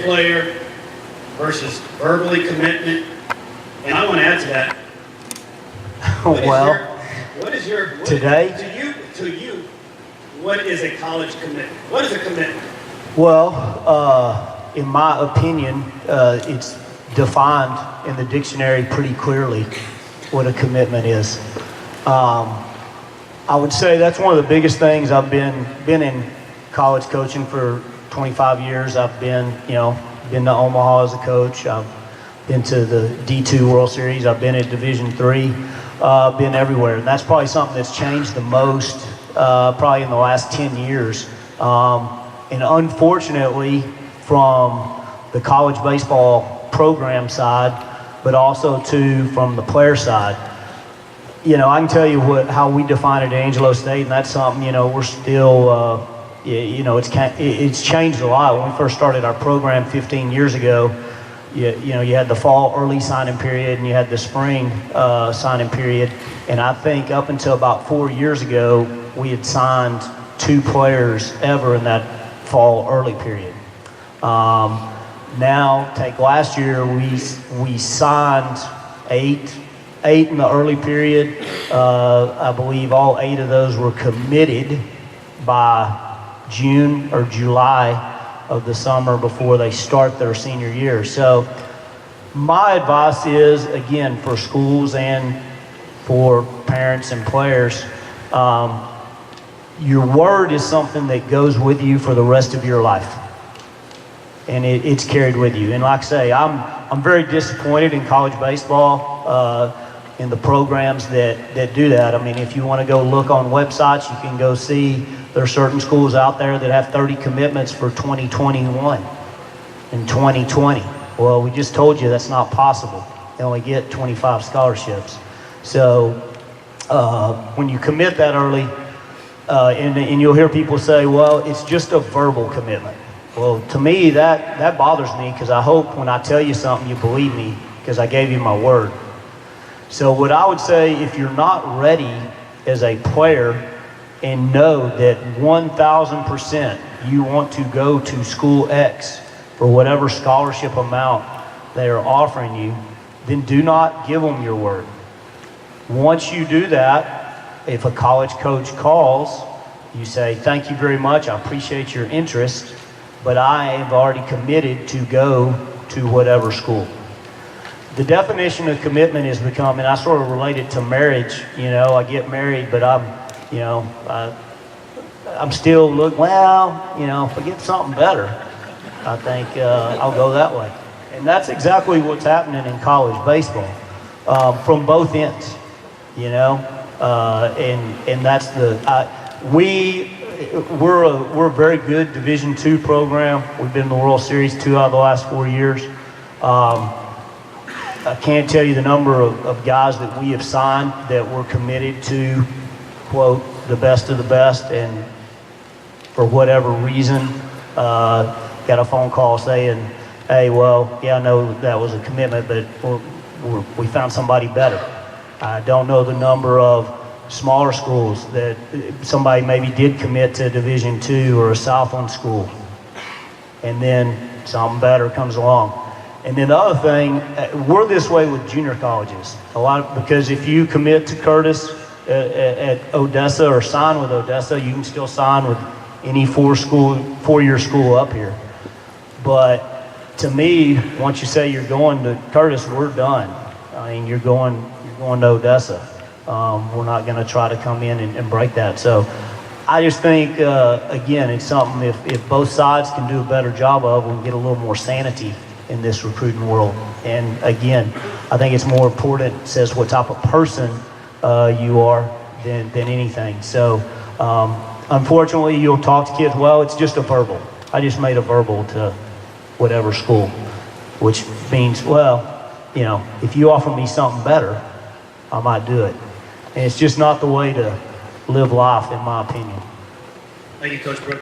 player versus verbally commitment. And I want to add to that. What is your today? To you, what is a college commitment? What is a commitment? Well, in my opinion, it's defined in the dictionary pretty clearly what a commitment is. I would say that's one of the biggest things. I've been in college coaching for 25 years. I've been to Omaha as a coach. I've been to the D2 World Series. I've been at Division III. Been everywhere. And that's probably something that's changed the most probably in the last 10 years. And unfortunately, from the college baseball program side, but also from the player side. I can tell you how we define it at Angelo State, and that's something, we're still, it's changed a lot. When we first started our program 15 years ago, you had the fall early signing period and you had the spring signing period. And I think up until about 4 years ago, we had signed 2 players ever in that fall early period. Now, take last year, we signed 8 in the early period. I believe all 8 of those were committed by June or July of the summer before they start their senior year. So my advice is, again, for schools and for parents and players, your word is something that goes with you for the rest of your life. And it's carried with you. And like I say, I'm very disappointed in college baseball, in the programs that do that. I mean, if you want to go look on websites, you can go see there are certain schools out there that have 30 commitments for 2021 and 2020. Well, we just told you that's not possible. They only get 25 scholarships. So when you commit that early, and you'll hear people say, well, it's just a verbal commitment. Well, to me, that bothers me, because I hope when I tell you something, you believe me, because I gave you my word. So what I would say, if you're not ready as a player and know that 1,000% you want to go to school X for whatever scholarship amount they are offering you, then do not give them your word. Once you do that, if a college coach calls, you say, thank you very much, I appreciate your interest, but I have already committed to go to whatever school. The definition of commitment is becoming, I sort of relate it to marriage. I get married, but I'm still looking, if I get something better, I think I'll go that way. And that's exactly what's happening in college baseball, from both ends, and that's we're a very good Division II program. We've been in the World Series 2 out of the last 4 years. I can't tell you the number of guys that we have signed that were committed to, quote, the best of the best, and for whatever reason, got a phone call saying, hey, I know that was a commitment, but we found somebody better. I don't know the number of smaller schools that somebody maybe did commit to Division II or a Southland school, and then something better comes along. And then the other thing, we're this way with junior colleges because if you commit to Curtis at Odessa or sign with Odessa, you can still sign with any four-year school up here. But to me, once you say you're going to Curtis, we're done. I mean, you're going to Odessa. We're not going to try to come in and break that. So I just think, again, it's something if both sides can do a better job of, we'll get a little more sanity in this recruiting world. And again, I think it's more important, it says what type of person you are than anything. So unfortunately, you'll talk to kids, it's just a verbal. I just made a verbal to whatever school, which means, if you offer me something better, I might do it. And it's just not the way to live life, in my opinion. Thank you, Coach Brooks.